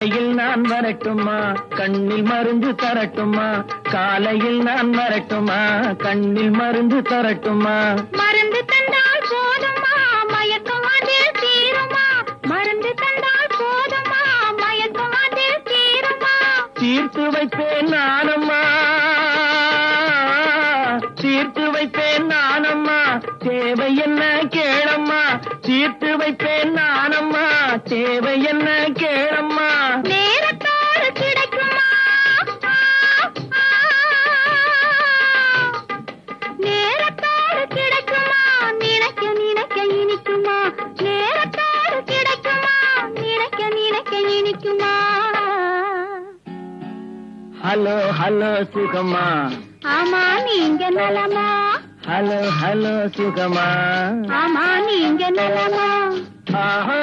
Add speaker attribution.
Speaker 1: காலையில் நான் வரட்டுமா கண்ணில் மருந்து தரட்டுமா காலையில் நான் வரட்டுமா கண்ணில் மருந்து தரட்டுமா
Speaker 2: மருந்து தந்தால் போதுமா மயக்கம் அதில் தீருமா மருந்து தந்தால் போதுமா மயக்கம் அதில் தீருமா
Speaker 1: தீர்த்து வைப்பேன் நானம்மா தீர்த்து வைப்பேன் நானம்மா தேவை என்ன கேளம்மா தீர்த்து வைப்பேன் நானம்மா தேவை என்ன கேளம்மா
Speaker 2: நேரத்தோடு கிடைக்குமா நேரத்தோடு கிடைக்குமா நினைக்க நினைக்க இனிக்குமா நேரத்தோடு கிடைக்குமா நினைக்க நினைக்க இனிக்குமா
Speaker 1: ஹலோ ஹலோ சுகமா
Speaker 2: ஆமா நீங்க நலமா
Speaker 1: ஹலோ ஹலோ சுகமா
Speaker 2: ஆமா நீங்க நலமா
Speaker 1: ஆஹா